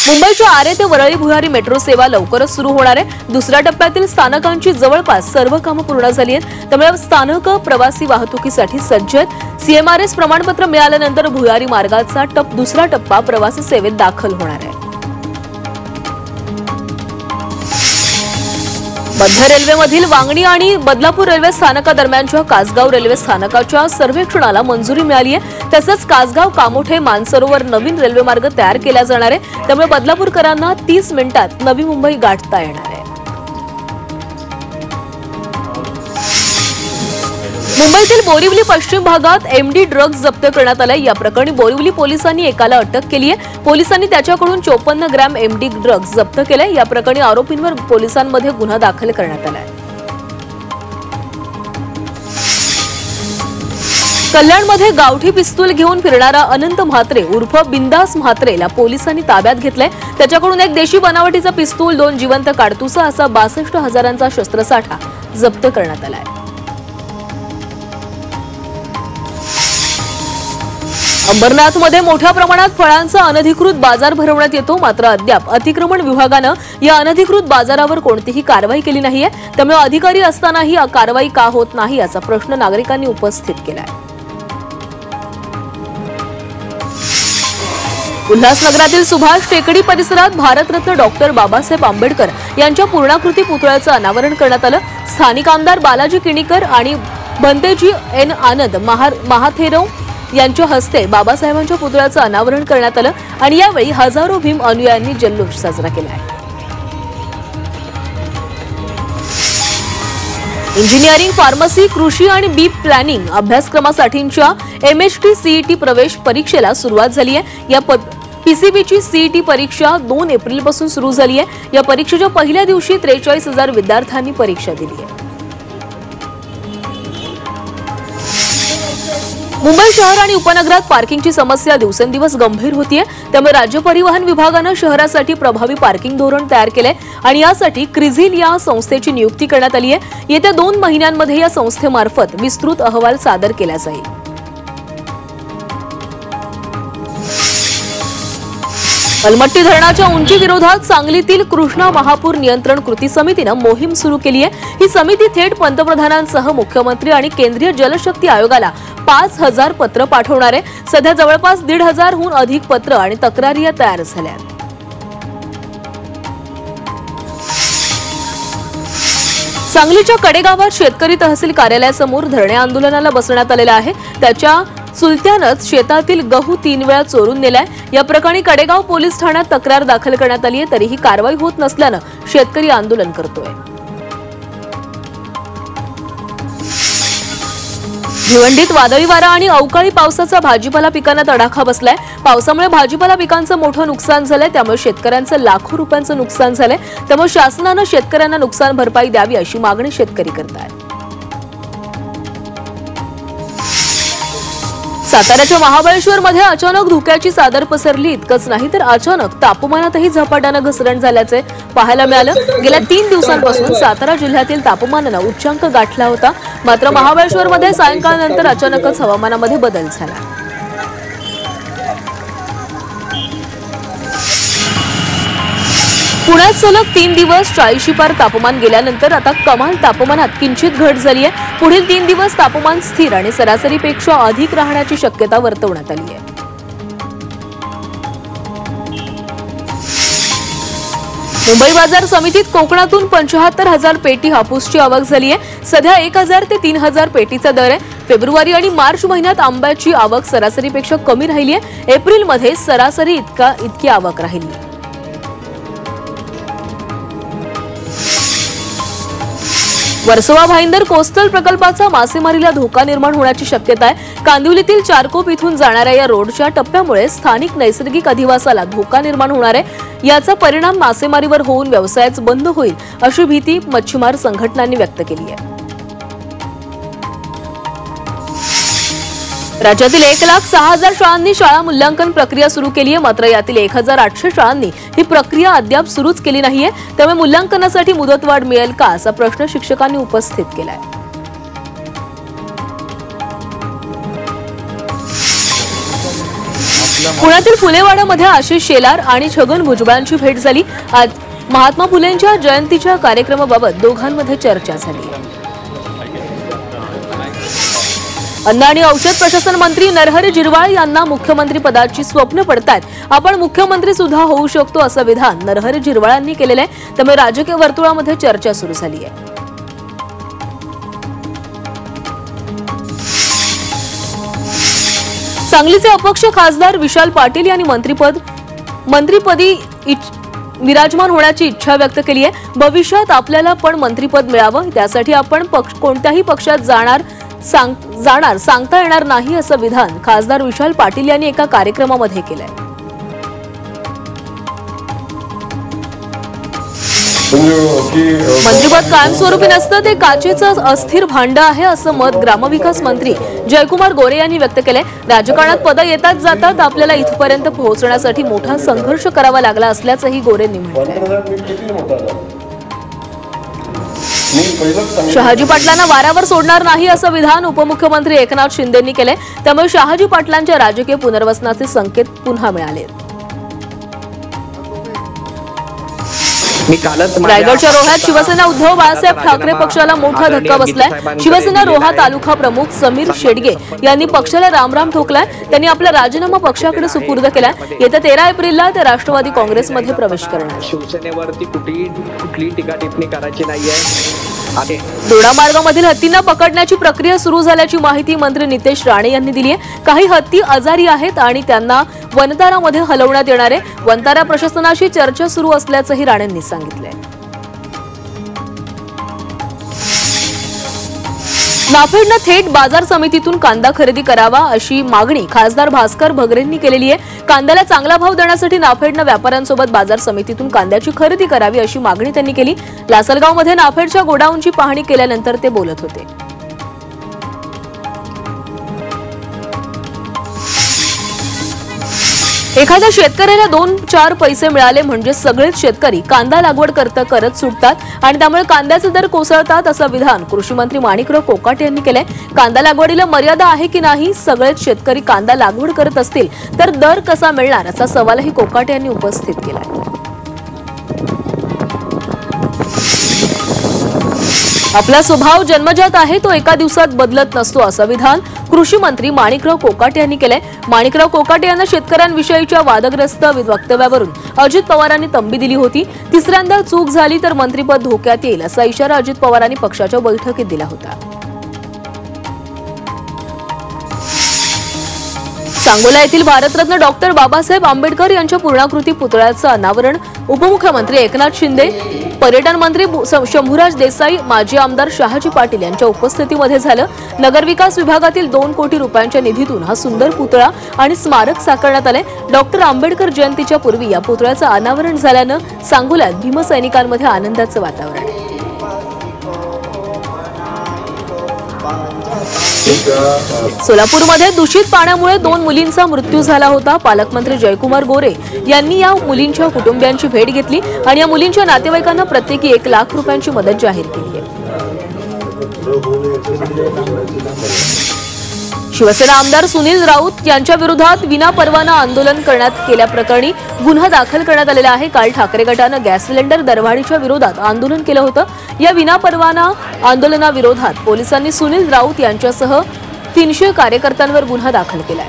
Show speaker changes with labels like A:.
A: मुंबईच्या आरे ते वरळी भुयारी मेट्रो सेवा लवकरच सुरू होणार आहे। दुसऱ्या टप्प्यातील स्थानकांची जवळपास सर्व कामे पूर्ण झाली आहेत, त्यामुळे स्थानक प्रवासी वाहतुकीसाठी सज्ज आहेत। सीएमआरएस प्रमाणपत्र मिळाल्यानंतर भुयारी मार्गाचा दुसरा टप्पा प्रवासी सेवेत दाखल होणार आहे। मध्य रेल्वेमधील वांगणी आणि बदलापूर रेल्वे स्थानकादरम्यानच्या कासगाव रेल्वे स्थानकाच्या सर्वेक्षणाला मंजुरी मिळाली आहे। तसंच कासगाव कामोठे मानसरोवर नवीन रेल्वे मार्ग तयार केला जाणार आहे, त्यामुळे बदलापूरकरांना 30 मिनिटात नवी मुंबई गाठता येणार आहे। मुंबईतील बोरिवली पश्चिम भागात एमडी ड्रग्ज जप्त करण्यात आले। या प्रकरणी बोरिवली पोलिसांनी एकाला अटक केली आहे। पोलिसांनी त्याच्याकडून 54 ग्रॅम एमडी ड्रग्ज जप्त केले। या प्रकरणी आरोपींवर पोलिसांमध्ये गुन्हा दाखल करण्यात आला आहे। कल्याणमध्ये गावठी पिस्तूल घेऊन फिरणारा अनंत म्हात्रे उर्फ बिंदास म्हात्रेला पोलिसांनी ताब्यात घेतलंय। त्याच्याकडून एक देशी बनावटीचा पिस्तूल, 2 जिवंत काडतुसा असा 62,000चा शस्त्रसाठा जप्त करण्यात आलाय। अंबरनाथमध्ये मोठ्या प्रमाणात फळांचा अनधिकृत बाजार भरवण्यात येतो, मात्र अद्याप अतिक्रमण विभागानं या अनधिकृत बाजारावर कोणतीही कारवाई केली नाहीये। त्यामुळे अधिकारी असतानाही कारवाई का होत नाही याचा प्रश्न नागरिकांनी उपस्थित केलाय। उल्हासनगरातील सुभाष टेकडी परिसरात भारतरत्न डॉक्टर बाबासाहेब आंबेडकर यांच्या पूर्णाकृती पुतळ्याचं अनावरण करण्यात आलं। स्थानिक आमदार बालाजी किणीकर आणि भंतेजी एन आनंद महाथेरो यांच्या हस्ते बाबासाहेबांच्या पुतळ्याचं अनावरण करण्यात आलं आणि यावेळी हजारो भीम अनुयायांनी जल्लोष साजरा केला। इंजिनिअरिंग, फार्मसी, कृषी आणि बी प्लॅनिंग अभ्यासक्रमासाठीच्या MHT CET प्रवेश परीक्षेला सुरुवात झाली आहे। या PCBची CET परीक्षा 2 एप्रिलपासून सुरू झाली आहे। या परीक्षेच्या पहिल्या दिवशी 43,000 विद्यार्थ्यांनी परीक्षा दिली आहे। मुंबई शहर आणि उपनगरात पार्किंगची समस्या दिवसेंदिवस गंभीर होतीये, त्यामुळे राज्य परिवहन विभागानं शहरासाठी प्रभावी पार्किंग धोरण तयार केलंय आणि यासाठी क्रिझिल या संस्थेची नियुक्ती करण्यात आली आहे। येत्या 2 महिन्यांमध्ये या संस्थेमार्फत विस्तृत अहवाल सादर केला जाईल। अलमट्टी धरणाच्या उंची विरोधात सांगलीतील कृष्णा महापूर नियंत्रण कृती समितीनं मोहीम सुरू केली आहे। ही समिती थेट पंतप्रधानांसह मुख्यमंत्री आणि केंद्रीय जलशक्ती आयोगाला 5,000 पत्र पाठवणार आहे। सध्या जवळपास 1,500हून अधिक पत्र आणि तक्रारी तयार झाल्या आहेत। सांगलीच्या कडेगावात शेतकरी तहसील कार्यालयासमोर धरणे आंदोलनाला बसण्यात आलेला आहे। त्याच्या सुलत्यानंच शेतातील गहू 3 वेळा चोरून नेलाय। या प्रकरणी कडेगाव पोलीस ठाण्यात तक्रार दाखल करण्यात आली आहे, तरीही कारवाई होत नसल्यानं शेतकरी आंदोलन करतोय। भिवंडीत वादळी वारा आणि अवकाळी पावसाचा भाजीपाला पिकांना तडाखा बसलाय। पावसामुळे भाजीपाला पिकांचं मोठं नुकसान झालंय, त्यामुळे शेतकऱ्यांचं लाखो रुपयांचं नुकसान झालंय। त्यामुळे शासनानं शेतकऱ्यांना नुकसान भरपाई द्यावी अशी मागणी शेतकरी करतायत। साताऱ्याच्या महाबळेश्वरमध्ये अचानक धुक्याची चादर पसरली। इतकंच नाही तर अचानक तापमानातही झपाट्यानं घसरण झाल्याचे पाहायला मिळालं। गेल्या 3 दिवसांपासून सातारा जिल्ह्यातील तापमानानं उच्चांक गाठला होता, मात्र महाबळेश्वरमध्ये सायंकाळनंतर अचानकच हवामानामध्ये बदल झाला। पुण्यात सलग 3 दिवस 40 पार तापमान गेल्यानंतर आता कमाल तापमानात किंचित घट झाली आहे। पुढील 3 दिवस तापमान स्थिर आणि सरासरीपेक्षा अधिक राहण्याची शक्यता वर्तवण्यात आली आहे। मुंबई बाजार समितीत कोकणातून 75,000 पेटी हापूसची आवक झाली आहे। सध्या 1,000 ते 3,000 पेटीचा दर आहे। फेब्रुवारी आणि मार्च महिन्यात आंब्याची आवक सरासरीपेक्षा कमी राहिली आहे। एप्रिलमध्ये सरासरी इतकी आवक राहिली। वर्सोवा भाईंदर कोस्टल प्रकल्पाचा मासेमारीला धोका निर्माण होण्याची शक्यता आहे। कांदिवलीतील चारकोप इथून जाणाऱ्या या रोडच्या टप्प्यामुळे स्थानिक नैसर्गिक अधिवासाला धोका निर्माण होणार आहे। याचा परिणाम मासेमारीवर होऊन व्यवसायच बंद होईल अशी भीती मच्छीमार संघटनांनी व्यक्त केली आहे। राज्यातील 1,06,000 शाळांनी शाळा मूल्यांकन प्रक्रिया सुरू केली आहे, मात्र यातील 1,800 शाळांनी ही प्रक्रिया अद्याप सुरूच केली नाहीये। त्यामुळे मूल्यांकनासाठी मुदतवाढ मिळेल का असा प्रश्न शिक्षकांनी उपस्थित केलाय। पुण्यातील फुलेवाडामध्ये आशिष शेलार आणि छगन भुजबळांची भेट झाली। आज महात्मा फुलेंच्या जयंतीच्या कार्यक्रमाबाबत दोघांमध्ये चर्चा झाली। अन्न आणि औषध प्रशासन मंत्री नरहरी झिरवाळ यांना मुख्यमंत्री पदाची स्वप्न पडतात। आपण मुख्यमंत्री सुद्धा होऊ शकतो असं विधान नरहरी झिरवाळांनी केलेलं आहे। त्यामुळे राजकीय वर्तुळामध्ये चर्चा सुरू झाली आहे। सांगलीचे अपक्ष खासदार विशाल पाटील यांनी मंत्रिपदी विराजमान होण्याची इच्छा व्यक्त केली आहे। भविष्यात आपल्याला पण मंत्रिपद मिळावं, त्यासाठी आपण कोणत्याही पक्षात जाणार सांगता येणार नाही असं विधान खासदार विशाल पाटील यांनी एका कार्यक्रमामध्ये केलंय। मंत्रिपद कायमस्वरूपी नसतं, ते काचेचं अस्थिर भांड आहे असं मत ग्रामविकास मंत्री जयकुमार गोरे यांनी व्यक्त केलंय। राजकारणात पदं येतात जातात, आपल्याला इथपर्यंत पोहोचण्यासाठी मोठा संघर्ष करावा लागला असल्याचंही गोरेंनी म्हटलंय। शहाजी पाटलांना वाऱ्यावर सोडणार नाही असं विधान उपमुख्यमंत्री एकनाथ शिंदेंनी केलंय। त्यामुळे शहाजी पाटलांच्या राजकीय पुनर्वसनाचे संकेत पुन्हा मिळाले। रायगडच्या रोह्यात शिवसेना उद्धव बाळासाहेब ठाकरे पक्षाला मोठा धक्का बसलाय। शिवसेना रोहा तालुका प्रमुख समीर शेडगे यांनी पक्षाला रामराम ठोकलाय। त्यांनी आपला राजीनामा पक्षाकडे सुपूर्द केलाय। येत्या 13 एप्रिलला ते राष्ट्रवादी काँग्रेसमध्ये प्रवेश करणार।
B: शिवसेनेवरती कुठली टीका टिप्पणी करायची नाहीये।
A: दोडा मार्गामधील हत्तींना पकडण्याची प्रक्रिया सुरू झाल्याची माहिती मंत्री नितेश राणे यांनी दिली आहे। काही हत्ती आजारी आहेत आणि त्यांना वनतारामध्ये हलवण्यात येणार आहे। वनतारा प्रशासनाशी चर्चा सुरू असल्याचंही राणेंनी सांगितलंय। नाफेडनं थेट बाजार समितीतून कांदा खरेदी करावा अशी मागणी खासदार भास्कर भगरेंनी केलेली आहे। कांद्याला चांगला भाव देण्यासाठी नाफेडनं व्यापाऱ्यांसोबत बाजार समितीतून कांद्याची खरेदी करावी अशी मागणी त्यांनी केली। लासलगावमध्ये नाफेडच्या गोडाऊनची पाहणी केल्यानंतर ते बोलत होते। एखाद्या शेतकऱ्याला 2-4 पैसे मिळाले म्हणजे सगळेच शेतकरी कांदा लागवड करत सुटतात आणि त्यामुळे कांद्याचे दर कोसळतात असं विधान कृषी मंत्री माणिकराव कोकाटे यांनी केलंय। कांदा लागवडीला मर्यादा आहे की नाही, सगळेच शेतकरी कांदा लागवड करत असतील तर दर कसा मिळणार असा सवालही कोकाटे यांनी उपस्थित केलाय। आपला स्वभाव जन्मजात आहे, तो एका दिवसात बदलत नसतो असं विधान कृषी मंत्री माणिकराव कोकाटे यांनी केलंय। माणिकराव कोकाटे यांना शेतकऱ्यांविषयीच्या वादग्रस्त वक्तव्यावरून अजित पवारांनी तंबी दिली होती। तिसऱ्यांदा चूक झाली तर मंत्रिपद धोक्यात येईल असा इशारा अजित पवारांनी पक्षाच्या बैठकीत दिला होता। सांगोला येथील भारतरत्न डॉक्टर बाबासाहेब आंबेडकर यांच्या पूर्णाकृती पुतळ्याचं अनावरण उपमुख्यमंत्री एकनाथ शिंदे, पर्यटन मंत्री शंभूराज देसाई, माजी आमदार शहाजी पाटील यांच्या उपस्थितीमध्ये झालं। नगरविकास विभागातील 2 कोटी रुपयांच्या निधीतून हा सुंदर पुतळा आणि स्मारक साकारण्यात आले। डॉक्टर आंबेडकर जयंतीच्या पूर्वी या पुतळ्याचं अनावरण झाल्यानं सांगोल्यात भीमसैनिकांमध्ये आनंदाचं वातावरण आहे। सोलापूरमध्ये दूषित पाण्यामुळे 2 मुलींचा मृत्यू झाला होता। पालकमंत्री जयकुमार गोरे यांनी या मुलींच्या कुटुंबियांची भेट घेतली आणि या मुलींच्या नातेवाईकांना प्रत्येकी 1 लाख रुपयांची मदत जाहीर केली आहे। शिवसेना आमदार सुनील राऊत यांच्या विरोधात विनापरवाना आंदोलन केल्याप्रकरणी गुन्हा दाखल करण्यात आलेला आहे। काल ठाकरे गटानं गॅस सिलेंडर दरवाढीच्या विरोधात आंदोलन केलं होतं। या विनापरवाना आंदोलनाविरोधात पोलिसांनी सुनील राऊत यांच्यासह 300 कार्यकर्त्यांवर गुन्हा दाखल केलाय।